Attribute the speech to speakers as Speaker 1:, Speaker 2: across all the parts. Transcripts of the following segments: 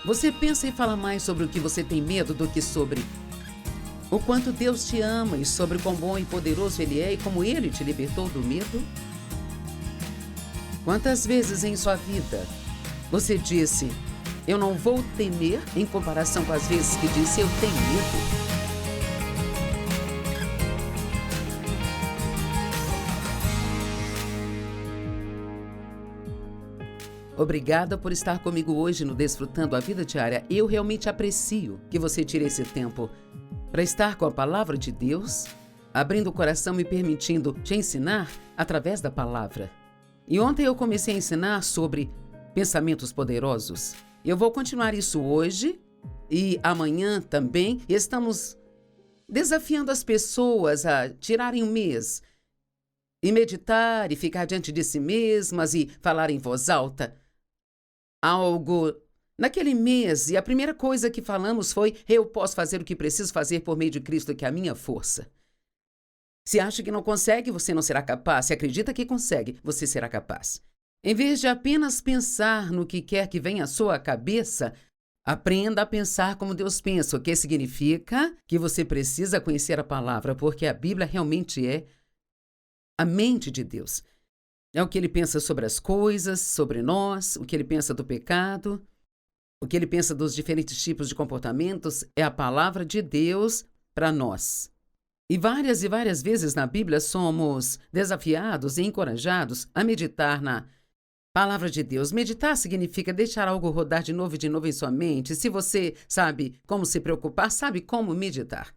Speaker 1: Você pensa e fala mais sobre o que você tem medo do que sobre o quanto Deus te ama e sobre quão bom e poderoso Ele é e como Ele te libertou do medo? Quantas vezes em sua vida você disse, eu não vou temer, em comparação com as vezes que disse, eu tenho medo? Obrigada por estar comigo hoje no Desfrutando a Vida Diária. Eu realmente aprecio que você tire esse tempo para estar com a Palavra de Deus, abrindo o coração e permitindo te ensinar através da Palavra. E ontem eu comecei a ensinar sobre pensamentos poderosos. Eu vou continuar isso hoje e amanhã também. Estamos desafiando as pessoas a tirarem um mês e meditar e ficar diante de si mesmas e falar em voz alta algo naquele mês, e a primeira coisa que falamos foi: eu posso fazer o que preciso fazer por meio de Cristo, que é a minha força. Se acha que não consegue, você não será capaz. Se acredita que consegue, você será capaz. Em vez de apenas pensar no que quer que venha à sua cabeça, aprenda a pensar como Deus pensa, o que significa que você precisa conhecer a palavra, porque a Bíblia realmente é a mente de Deus. É o que ele pensa sobre as coisas, sobre nós, o que ele pensa do pecado, o que ele pensa dos diferentes tipos de comportamentos. É a palavra de Deus para nós. E várias vezes na Bíblia somos desafiados e encorajados a meditar na palavra de Deus. Meditar significa deixar algo rodar de novo em sua mente. Se você sabe como se preocupar, sabe como meditar.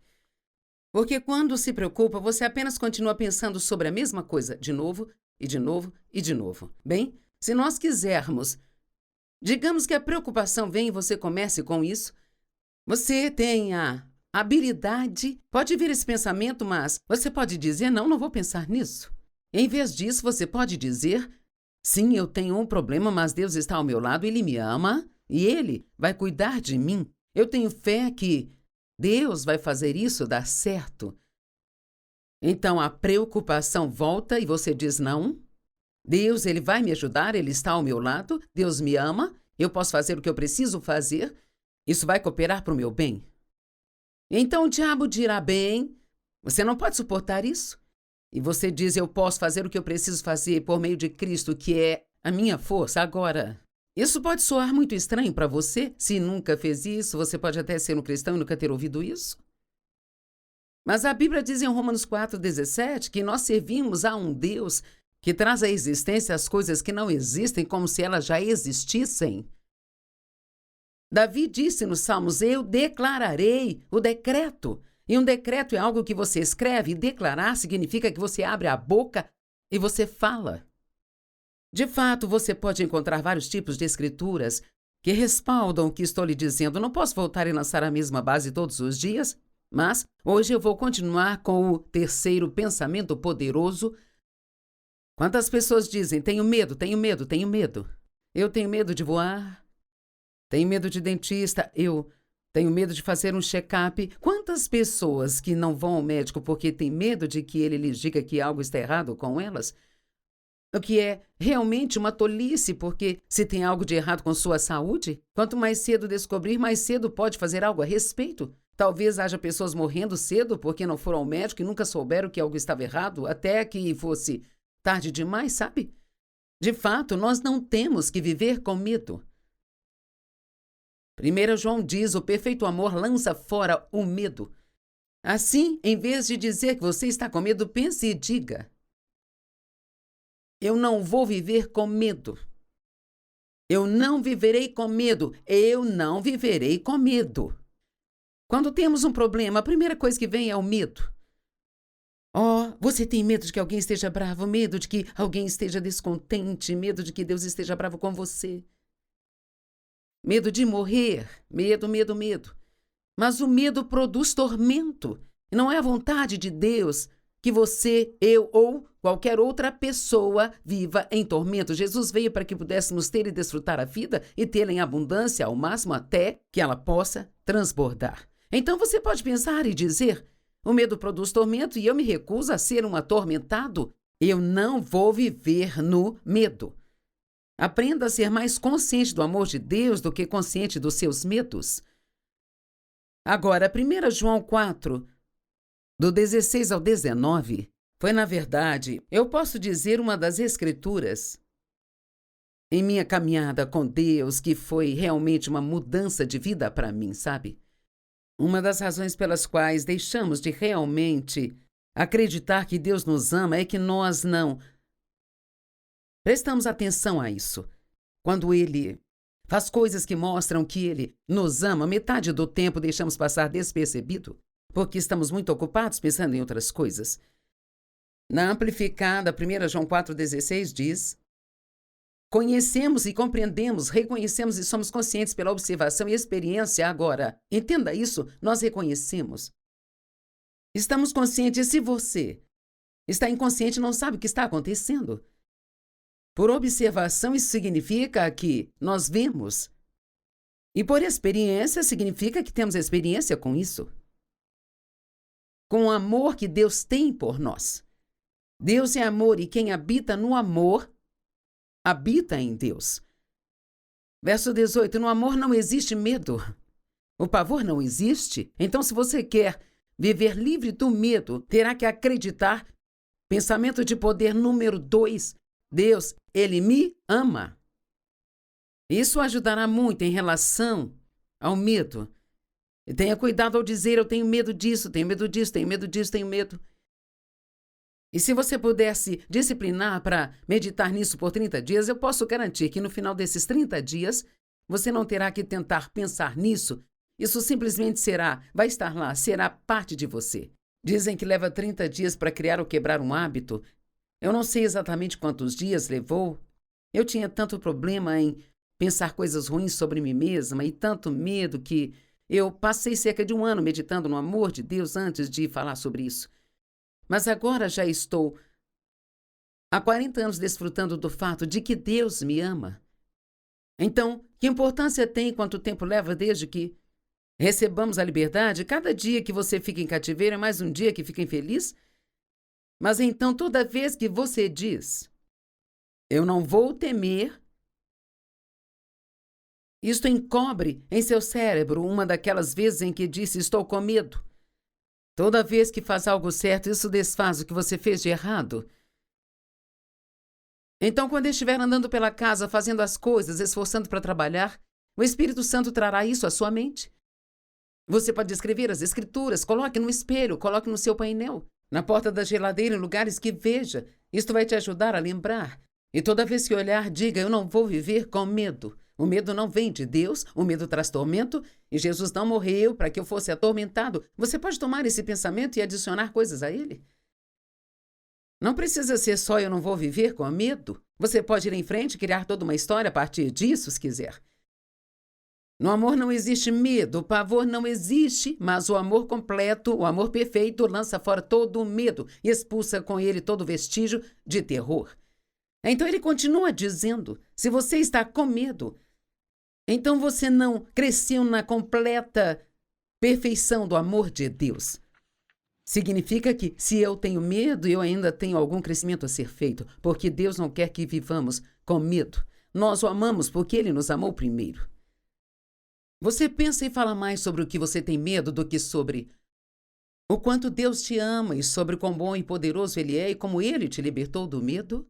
Speaker 1: Porque quando se preocupa, você apenas continua pensando sobre a mesma coisa, de novo, e de novo, e de novo. Bem, se nós quisermos, digamos que a preocupação vem e você comece com isso, você tem a habilidade, pode vir esse pensamento, mas você pode dizer, não vou pensar nisso. Em vez disso, você pode dizer, sim, eu tenho um problema, mas Deus está ao meu lado, Ele me ama e Ele vai cuidar de mim. Eu tenho fé que Deus vai fazer isso dar certo. Então a preocupação volta e você diz não. Deus, Ele vai me ajudar, Ele está ao meu lado, Deus me ama, eu posso fazer o que eu preciso fazer, isso vai cooperar para o meu bem. Então o diabo dirá, bem, você não pode suportar isso? E você diz, eu posso fazer o que eu preciso fazer por meio de Cristo, que é a minha força. Agora, isso pode soar muito estranho para você. Se nunca fez isso, você pode até ser um cristão e nunca ter ouvido isso. Mas a Bíblia diz em Romanos 4,17 que nós servimos a um Deus que traz à existência as coisas que não existem como se elas já existissem. Davi disse nos Salmos, eu declararei o decreto. E um decreto é algo que você escreve, e declarar significa que você abre a boca e você fala. De fato, você pode encontrar vários tipos de escrituras que respaldam o que estou lhe dizendo. Não posso voltar e lançar a mesma base todos os dias, mas hoje eu vou continuar com o terceiro pensamento poderoso. Quantas pessoas dizem, tenho medo, tenho medo, tenho medo. Eu tenho medo de voar, tenho medo de dentista, eu tenho medo de fazer um check-up. Quantas pessoas que não vão ao médico porque têm medo de que ele lhes diga que algo está errado com elas? O que é realmente uma tolice, porque se tem algo de errado com sua saúde, quanto mais cedo descobrir, mais cedo pode fazer algo a respeito. Talvez haja pessoas morrendo cedo porque não foram ao médico e nunca souberam que algo estava errado, até que fosse tarde demais, sabe? De fato, nós não temos que viver com medo. 1 João diz, o perfeito amor lança fora o medo. Assim, em vez de dizer que você está com medo, pense e diga, eu não vou viver com medo. Eu não viverei com medo. Eu não viverei com medo. Quando temos um problema, a primeira coisa que vem é o medo. Oh, você tem medo de que alguém esteja bravo, medo de que alguém esteja descontente, medo de que Deus esteja bravo com você. Medo de morrer, medo. Mas o medo produz tormento. E não é a vontade de Deus que você, eu ou qualquer outra pessoa viva em tormento. Jesus veio para que pudéssemos ter e desfrutar a vida e tê-la em abundância ao máximo até que ela possa transbordar. Então você pode pensar e dizer, o medo produz tormento e eu me recuso a ser um atormentado. Eu não vou viver no medo. Aprenda a ser mais consciente do amor de Deus do que consciente dos seus medos. Agora, 1 João 4, do 16 ao 19, foi, na verdade, eu posso dizer, uma das escrituras em minha caminhada com Deus que foi realmente uma mudança de vida para mim, sabe? Uma das razões pelas quais deixamos de realmente acreditar que Deus nos ama é que nós não prestamos atenção a isso. Quando Ele faz coisas que mostram que Ele nos ama, metade do tempo deixamos passar despercebido, porque estamos muito ocupados pensando em outras coisas. Na amplificada, 1 João 4,16 diz: conhecemos e compreendemos, reconhecemos e somos conscientes pela observação e experiência agora. Entenda isso, nós reconhecemos. Estamos conscientes. Se você está inconsciente, não sabe o que está acontecendo. Por observação, isso significa que nós vemos. E por experiência, significa que temos experiência com isso. Com o amor que Deus tem por nós. Deus é amor e quem habita no amor, habita em Deus. Verso 18, no amor não existe medo. O pavor não existe. Então, se você quer viver livre do medo, terá que acreditar. Pensamento de poder número 2. Deus, Ele me ama. Isso ajudará muito em relação ao medo. E tenha cuidado ao dizer, eu tenho medo disso, tenho medo disso, tenho medo disso, tenho medo. E se você pudesse disciplinar para meditar nisso por 30 dias, eu posso garantir que no final desses 30 dias, você não terá que tentar pensar nisso. Isso simplesmente vai estar lá, será parte de você. Dizem que leva 30 dias para criar ou quebrar um hábito. Eu não sei exatamente quantos dias levou. Eu tinha tanto problema em pensar coisas ruins sobre mim mesma e tanto medo que eu passei cerca de 1 ano meditando no amor de Deus antes de falar sobre isso. Mas agora já estou há 40 anos desfrutando do fato de que Deus me ama. Então, que importância tem quanto tempo leva desde que recebamos a liberdade? Cada dia que você fica em cativeiro é mais um dia que fica infeliz? Mas então, toda vez que você diz, eu não vou temer, isto encobre em seu cérebro uma daquelas vezes em que disse, estou com medo. Toda vez que faz algo certo, isso desfaz o que você fez de errado. Então, quando estiver andando pela casa, fazendo as coisas, esforçando para trabalhar, o Espírito Santo trará isso à sua mente. Você pode escrever as escrituras, coloque no espelho, coloque no seu painel, na porta da geladeira, em lugares que veja. Isto vai te ajudar a lembrar. E toda vez que olhar, diga, eu não vou viver com medo. O medo não vem de Deus, o medo traz tormento, e Jesus não morreu para que eu fosse atormentado. Você pode tomar esse pensamento e adicionar coisas a ele? Não precisa ser só eu não vou viver com medo. Você pode ir em frente e criar toda uma história a partir disso, se quiser. No amor não existe medo, o pavor não existe, mas o amor completo, o amor perfeito, lança fora todo o medo e expulsa com ele todo vestígio de terror. Então ele continua dizendo, se você está com medo, então você não cresceu na completa perfeição do amor de Deus. Significa que, se eu tenho medo, eu ainda tenho algum crescimento a ser feito, porque Deus não quer que vivamos com medo. Nós o amamos porque Ele nos amou primeiro. Você pensa e fala mais sobre o que você tem medo do que sobre o quanto Deus te ama e sobre quão bom e poderoso Ele é e como Ele te libertou do medo?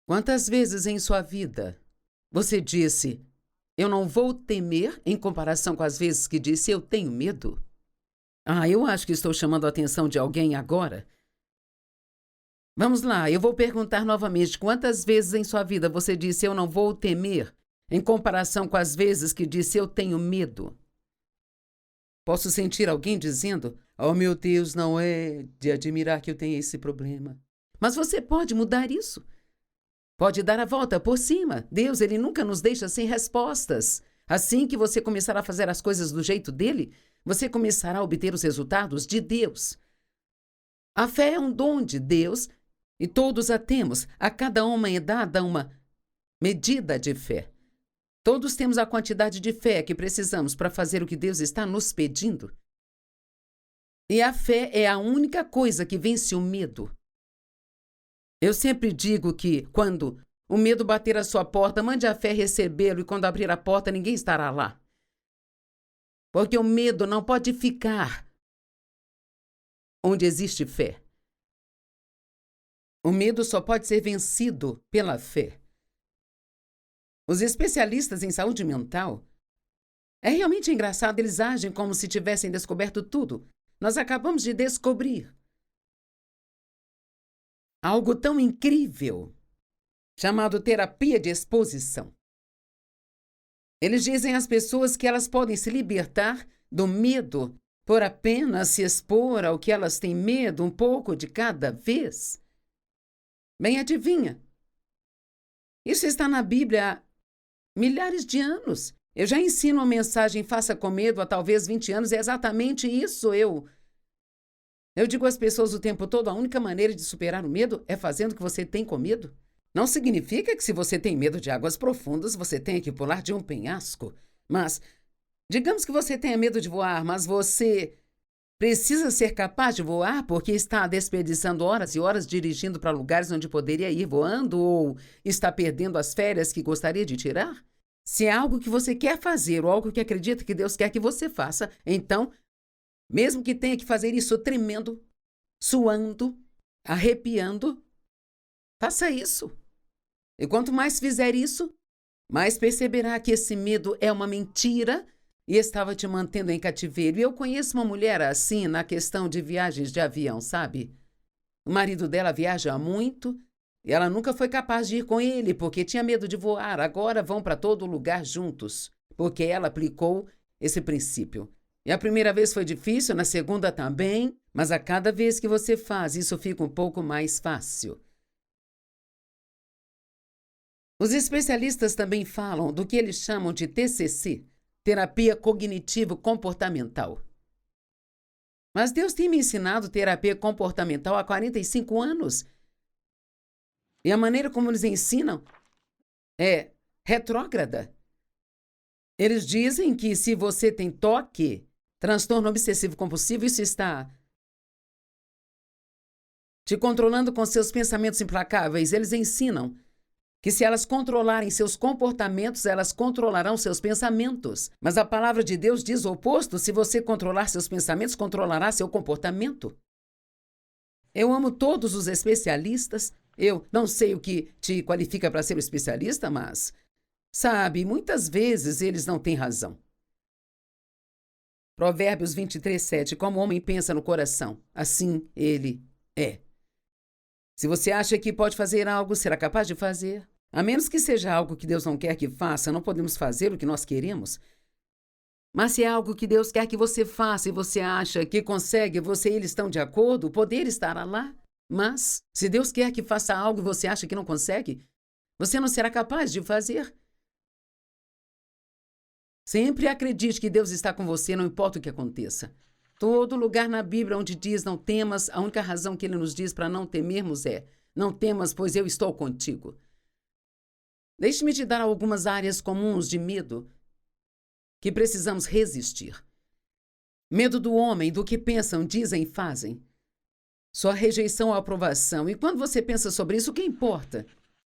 Speaker 1: Quantas vezes em sua vida você disse, eu não vou temer, em comparação com as vezes que disse, eu tenho medo? Eu acho que estou chamando a atenção de alguém agora. Vamos lá, eu vou perguntar novamente, quantas vezes em sua vida você disse, eu não vou temer, em comparação com as vezes que disse, eu tenho medo? Posso sentir alguém dizendo, oh meu Deus, não é de admirar que eu tenha esse problema. Mas você pode mudar isso. Pode dar a volta por cima. Deus, Ele nunca nos deixa sem respostas. Assim que você começar a fazer as coisas do jeito dele, você começará a obter os resultados de Deus. A fé é um dom de Deus e todos a temos. A cada homem é dada uma medida de fé. Todos temos a quantidade de fé que precisamos para fazer o que Deus está nos pedindo. E a fé é a única coisa que vence o medo. Eu sempre digo que, quando o medo bater à sua porta, mande a fé recebê-lo e quando abrir a porta ninguém estará lá. Porque o medo não pode ficar onde existe fé. O medo só pode ser vencido pela fé. Os especialistas em saúde mental, é realmente engraçado, eles agem como se tivessem descoberto tudo. Nós acabamos de descobrir algo tão incrível, chamado terapia de exposição. Eles dizem às pessoas que elas podem se libertar do medo por apenas se expor ao que elas têm medo um pouco de cada vez. Bem, adivinha? Isso está na Bíblia há milhares de anos. Eu já ensino uma mensagem Faça com Medo há talvez 20 anos, é exatamente isso. Eu digo às pessoas o tempo todo, a única maneira de superar o medo é fazendo o que você tem com medo. Não significa que se você tem medo de águas profundas, você tenha que pular de um penhasco. Mas, digamos que você tenha medo de voar, mas você precisa ser capaz de voar porque está desperdiçando horas e horas dirigindo para lugares onde poderia ir voando ou está perdendo as férias que gostaria de tirar? Se é algo que você quer fazer ou algo que acredita que Deus quer que você faça, então, mesmo que tenha que fazer isso tremendo, suando, arrepiando, faça isso. E quanto mais fizer isso, mais perceberá que esse medo é uma mentira e estava te mantendo em cativeiro. E eu conheço uma mulher assim na questão de viagens de avião, sabe? O marido dela viaja muito e ela nunca foi capaz de ir com ele porque tinha medo de voar. Agora vão para todo lugar juntos, porque ela aplicou esse princípio. E a primeira vez foi difícil, na segunda também, mas a cada vez que você faz, isso fica um pouco mais fácil. Os especialistas também falam do que eles chamam de TCC, terapia cognitivo-comportamental. Mas Deus tem me ensinado terapia comportamental há 45 anos. E a maneira como eles ensinam é retrógrada. Eles dizem que se você tem TOC, transtorno obsessivo-compulsivo, isso está te controlando com seus pensamentos implacáveis. Eles ensinam que se elas controlarem seus comportamentos, elas controlarão seus pensamentos. Mas a palavra de Deus diz o oposto: se você controlar seus pensamentos, controlará seu comportamento. Eu amo todos os especialistas. Eu não sei o que te qualifica para ser um especialista, mas, sabe, muitas vezes eles não têm razão. Provérbios 23:7, como o homem pensa no coração, assim ele é. Se você acha que pode fazer algo, será capaz de fazer. A menos que seja algo que Deus não quer que faça, não podemos fazer o que nós queremos. Mas se é algo que Deus quer que você faça e você acha que consegue, você e ele estão de acordo, o poder estará lá. Mas, se Deus quer que faça algo e você acha que não consegue, você não será capaz de fazer. Sempre acredite que Deus está com você, não importa o que aconteça. Todo lugar na Bíblia onde diz não temas, a única razão que ele nos diz para não temermos é: não temas, pois eu estou contigo. Deixe-me te dar algumas áreas comuns de medo que precisamos resistir. Medo do homem, do que pensam, dizem e fazem. Sua rejeição à aprovação. E quando você pensa sobre isso, o que importa?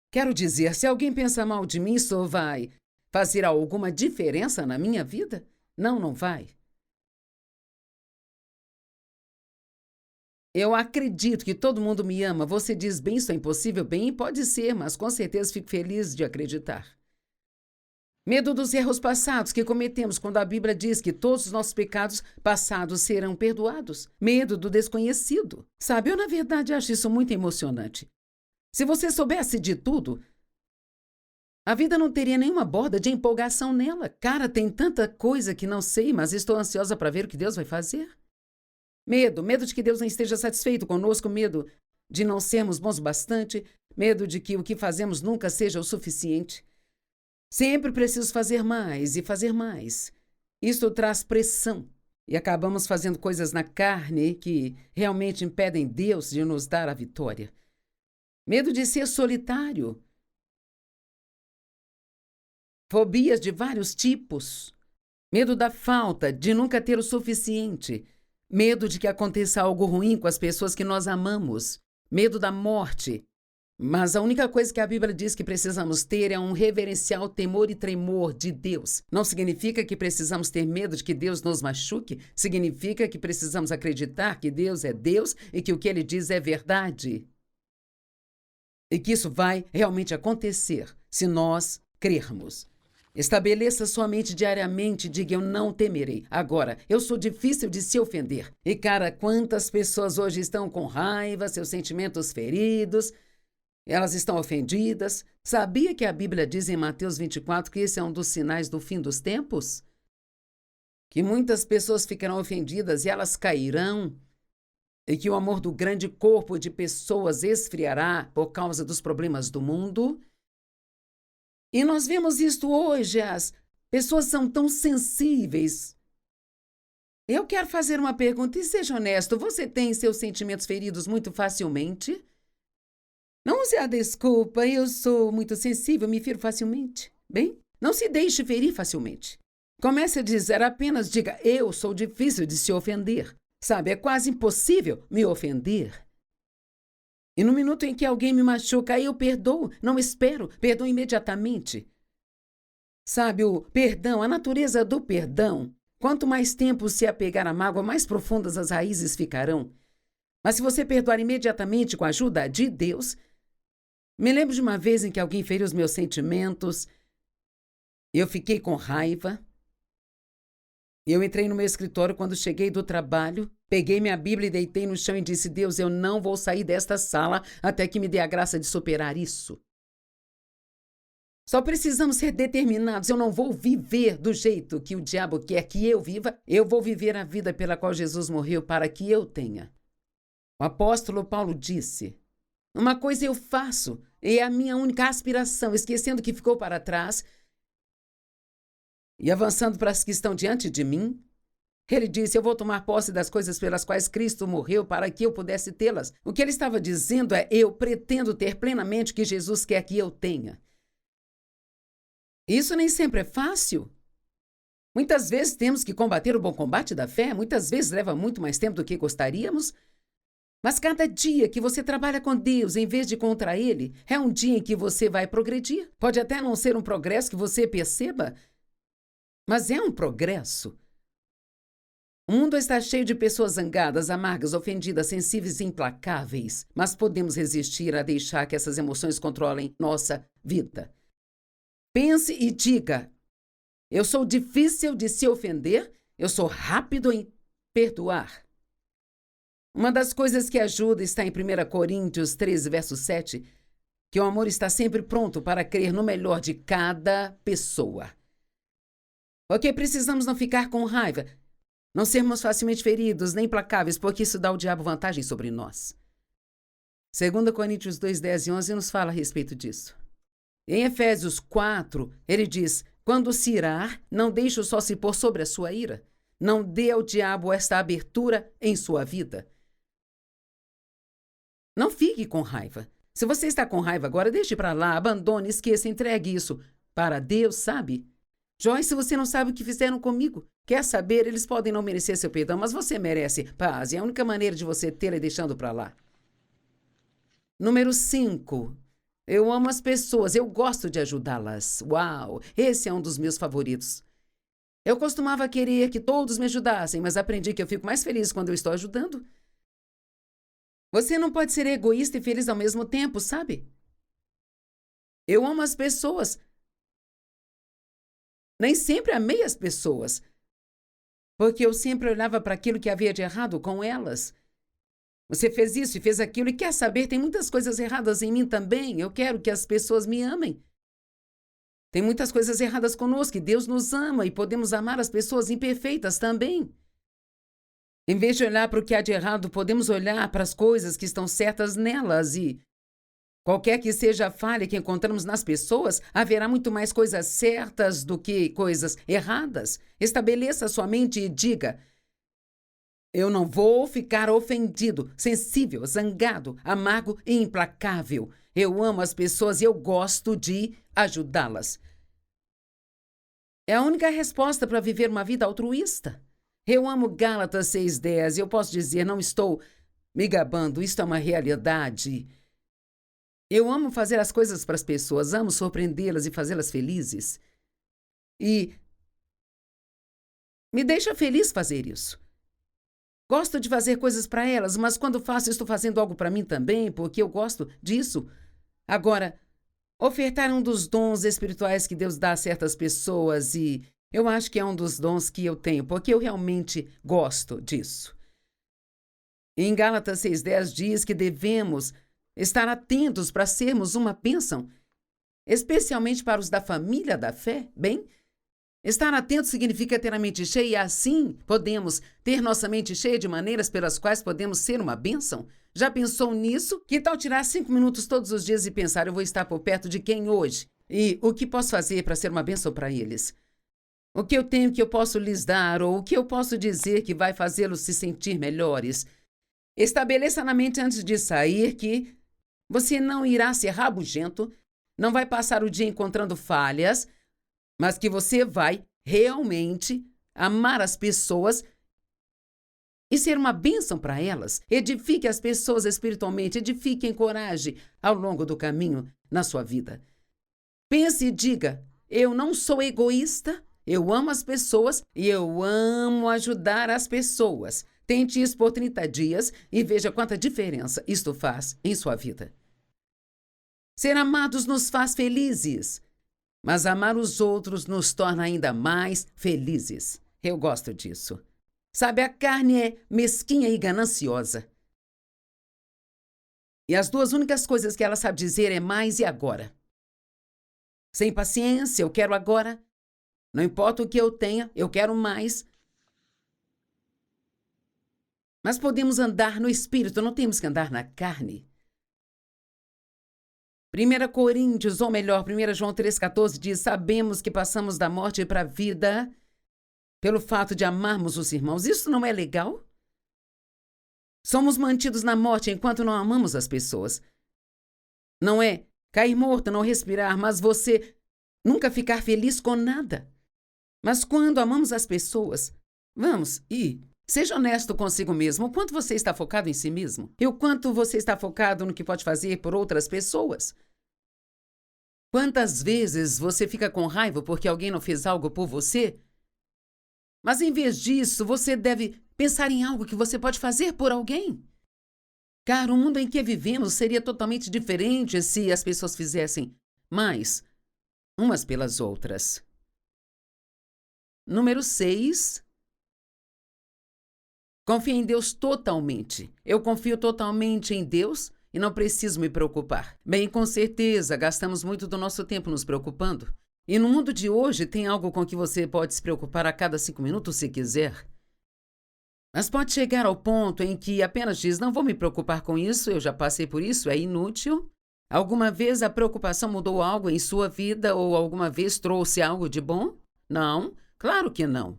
Speaker 1: Quero dizer, se alguém pensa mal de mim, isso vai fazer alguma diferença na minha vida? Não, não vai. Eu acredito que todo mundo me ama. Você diz, bem, isso é impossível? Bem, pode ser, mas com certeza fico feliz de acreditar. Medo dos erros passados que cometemos quando a Bíblia diz que todos os nossos pecados passados serão perdoados. Medo do desconhecido. Sabe, eu na verdade acho isso muito emocionante. Se você soubesse de tudo, a vida não teria nenhuma borda de empolgação nela. Cara, tem tanta coisa que não sei, mas estou ansiosa para ver o que Deus vai fazer. Medo de que Deus não esteja satisfeito conosco, medo de não sermos bons bastante, medo de que o que fazemos nunca seja o suficiente. Sempre preciso fazer mais e fazer mais. Isto traz pressão e acabamos fazendo coisas na carne que realmente impedem Deus de nos dar a vitória. Medo de ser solitário. Fobias de vários tipos. Medo da falta, de nunca ter o suficiente. Medo de que aconteça algo ruim com as pessoas que nós amamos. Medo da morte. Mas a única coisa que a Bíblia diz que precisamos ter é um reverencial temor e tremor de Deus. Não significa que precisamos ter medo de que Deus nos machuque, significa que precisamos acreditar que Deus é Deus e que o que Ele diz é verdade. E que isso vai realmente acontecer se nós crermos. Estabeleça sua mente diariamente e diga: eu não temerei. Agora, eu sou difícil de se ofender. E cara, quantas pessoas hoje estão com raiva, seus sentimentos feridos, elas estão ofendidas. Sabia que a Bíblia diz em Mateus 24 que esse é um dos sinais do fim dos tempos? Que muitas pessoas ficarão ofendidas e elas cairão. E que o amor do grande corpo de pessoas esfriará por causa dos problemas do mundo. E nós vemos isto hoje, as pessoas são tão sensíveis. Eu quero fazer uma pergunta e seja honesto, você tem seus sentimentos feridos muito facilmente? Não use a desculpa, eu sou muito sensível, me firo facilmente. Bem, não se deixe ferir facilmente. Comece a dizer, apenas diga, eu sou difícil de se ofender. Sabe, é quase impossível me ofender. E no minuto em que alguém me machuca, eu perdoo, não espero, perdoo imediatamente. Sabe, o perdão, a natureza do perdão, quanto mais tempo se apegar à mágoa, mais profundas as raízes ficarão. Mas se você perdoar imediatamente com a ajuda de Deus... Me lembro de uma vez em que alguém feriu os meus sentimentos, eu fiquei com raiva. Eu entrei no meu escritório quando cheguei do trabalho, peguei minha Bíblia e deitei no chão e disse, Deus, eu não vou sair desta sala até que me dê a graça de superar isso. Só precisamos ser determinados. Eu não vou viver do jeito que o diabo quer que eu viva. Eu vou viver a vida pela qual Jesus morreu para que eu tenha. O apóstolo Paulo disse, uma coisa eu faço, é a minha única aspiração, esquecendo o que ficou para trás e avançando para as que estão diante de mim. Ele disse, eu vou tomar posse das coisas pelas quais Cristo morreu para que eu pudesse tê-las. O que ele estava dizendo é, eu pretendo ter plenamente o que Jesus quer que eu tenha. Isso nem sempre é fácil. Muitas vezes temos que combater o bom combate da fé, muitas vezes leva muito mais tempo do que gostaríamos. Mas cada dia que você trabalha com Deus em vez de contra Ele, é um dia em que você vai progredir. Pode até não ser um progresso que você perceba, mas é um progresso. O mundo está cheio de pessoas zangadas, amargas, ofendidas, sensíveis e implacáveis, mas podemos resistir a deixar que essas emoções controlem nossa vida. Pense e diga, eu sou difícil de se ofender, eu sou rápido em perdoar. Uma das coisas que ajuda está em 1 Coríntios 13, verso 7, que o amor está sempre pronto para crer no melhor de cada pessoa. Porque precisamos não ficar com raiva, não sermos facilmente feridos, nem implacáveis, porque isso dá ao diabo vantagem sobre nós. 2 Coríntios 2, 10 e 11 nos fala a respeito disso. Em Efésios 4, ele diz, quando se irar, não deixe o sol se pôr sobre a sua ira. Não dê ao diabo esta abertura em sua vida. Não fique com raiva. Se você está com raiva agora, deixe para lá, abandone, esqueça, entregue isso para Deus, sabe? Joyce, você não sabe o que fizeram comigo. Quer saber? Eles podem não merecer seu perdão, mas você merece paz. E a única maneira de você tê-la é deixando para lá. Número 5. Eu amo as pessoas, eu gosto de ajudá-las. Uau, esse é um dos meus favoritos. Eu costumava querer que todos me ajudassem, mas aprendi que eu fico mais feliz quando eu estou ajudando. Você não pode ser egoísta e feliz ao mesmo tempo, sabe? Eu amo as pessoas. Nem sempre amei as pessoas, porque eu sempre olhava para aquilo que havia de errado com elas. Você fez isso e fez aquilo e quer saber, tem muitas coisas erradas em mim também. Eu quero que as pessoas me amem. Tem muitas coisas erradas conosco e Deus nos ama e podemos amar as pessoas imperfeitas também. Em vez de olhar para o que há de errado, podemos olhar para as coisas que estão certas nelas e, qualquer que seja a falha que encontramos nas pessoas, haverá muito mais coisas certas do que coisas erradas. Estabeleça sua mente e diga, eu não vou ficar ofendido, sensível, zangado, amargo e implacável. Eu amo as pessoas e eu gosto de ajudá-las. É a única resposta para viver uma vida altruísta. Eu amo Gálatas 6,10 e eu posso dizer, não estou me gabando, isto é uma realidade. Eu amo fazer as coisas para as pessoas, amo surpreendê-las e fazê-las felizes. E me deixa feliz fazer isso. Gosto de fazer coisas para elas, mas quando faço, estou fazendo algo para mim também, porque eu gosto disso. Agora, ofertar um dos dons espirituais que Deus dá a certas pessoas, e eu acho que é um dos dons que eu tenho, porque eu realmente gosto disso. Em Gálatas 6,10 diz que devemos estar atentos para sermos uma bênção, especialmente para os da família da fé. Bem, estar atento significa ter a mente cheia, e assim podemos ter nossa mente cheia de maneiras pelas quais podemos ser uma bênção. Já pensou nisso? Que tal tirar 5 minutos todos os dias e pensar, eu vou estar por perto de quem hoje? E o que posso fazer para ser uma bênção para eles? O que eu tenho que eu posso lhes dar, ou o que eu posso dizer que vai fazê-los se sentir melhores? Estabeleça na mente antes de sair que você não irá ser rabugento, não vai passar o dia encontrando falhas, mas que você vai realmente amar as pessoas e ser uma bênção para elas. Edifique as pessoas espiritualmente, edifique em coragem ao longo do caminho na sua vida. Pense e diga, eu não sou egoísta, eu amo as pessoas e eu amo ajudar as pessoas. Tente isso por 30 dias e veja quanta diferença isto faz em sua vida. Ser amados nos faz felizes, mas amar os outros nos torna ainda mais felizes. Eu gosto disso. Sabe, a carne é mesquinha e gananciosa. E as duas únicas coisas que ela sabe dizer é mais e agora. Sem paciência, eu quero agora. Não importa o que eu tenha, eu quero mais. Mas podemos andar no Espírito, não temos que andar na carne. 1 Coríntios, ou melhor, 1 João 3,14 diz, sabemos que passamos da morte para a vida pelo fato de amarmos os irmãos. Isso não é legal? Somos mantidos na morte enquanto não amamos as pessoas. Não é cair morto, não respirar, mas você nunca ficar feliz com nada. Mas quando amamos as pessoas, vamos, seja honesto consigo mesmo. O quanto você está focado em si mesmo? E o quanto você está focado no que pode fazer por outras pessoas? Quantas vezes você fica com raiva porque alguém não fez algo por você? Mas em vez disso, você deve pensar em algo que você pode fazer por alguém. Cara, o mundo em que vivemos seria totalmente diferente se as pessoas fizessem mais umas pelas outras. Número 6. Confie em Deus totalmente. Eu confio totalmente em Deus e não preciso me preocupar. Bem, com certeza, gastamos muito do nosso tempo nos preocupando. E no mundo de hoje, tem algo com que você pode se preocupar a cada 5 minutos se quiser. Mas pode chegar ao ponto em que apenas diz, não vou me preocupar com isso, eu já passei por isso, é inútil. Alguma vez a preocupação mudou algo em sua vida ou alguma vez trouxe algo de bom? Não, claro que não.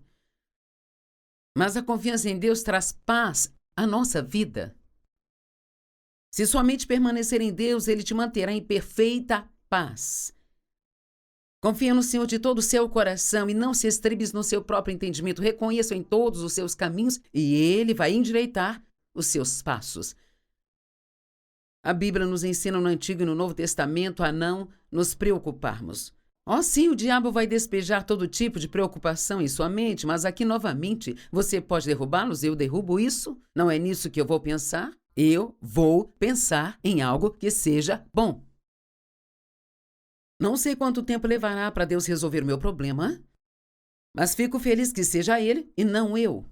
Speaker 1: Mas a confiança em Deus traz paz à nossa vida. Se somente permanecer em Deus, Ele te manterá em perfeita paz. Confia no Senhor de todo o seu coração e não se estribes no seu próprio entendimento. Reconheça em todos os seus caminhos e Ele vai endireitar os seus passos. A Bíblia nos ensina no Antigo e no Novo Testamento a não nos preocuparmos. Sim, o diabo vai despejar todo tipo de preocupação em sua mente, mas aqui novamente, você pode derrubá-los? Eu derrubo isso? Não é nisso que eu vou pensar? Eu vou pensar em algo que seja bom. Não sei quanto tempo levará para Deus resolver o meu problema, mas fico feliz que seja Ele e não eu.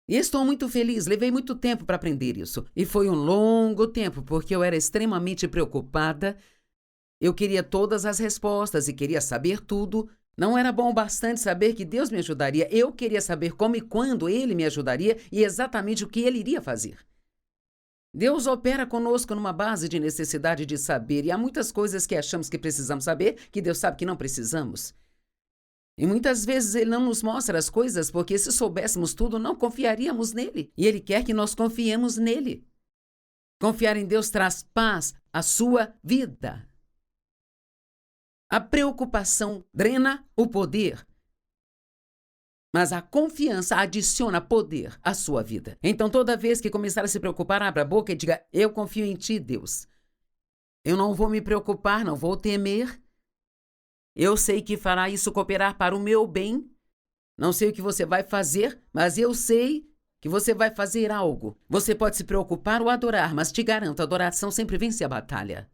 Speaker 1: E estou muito feliz, levei muito tempo para aprender isso. E foi um longo tempo, porque eu era extremamente preocupada. Eu queria todas as respostas e queria saber tudo. Não era bom o bastante saber que Deus me ajudaria. Eu queria saber como e quando Ele me ajudaria e exatamente o que Ele iria fazer. Deus opera conosco numa base de necessidade de saber, e há muitas coisas que achamos que precisamos saber, que Deus sabe que não precisamos. E muitas vezes Ele não nos mostra as coisas, porque se soubéssemos tudo, não confiaríamos nele. E Ele quer que nós confiemos nele. Confiar em Deus traz paz à sua vida. A preocupação drena o poder, mas a confiança adiciona poder à sua vida. Então, toda vez que começar a se preocupar, abra a boca e diga, eu confio em ti, Deus. Eu não vou me preocupar, não vou temer. Eu sei que fará isso cooperar para o meu bem. Não sei o que você vai fazer, mas eu sei que você vai fazer algo. Você pode se preocupar ou adorar, mas te garanto, a adoração sempre vence a batalha.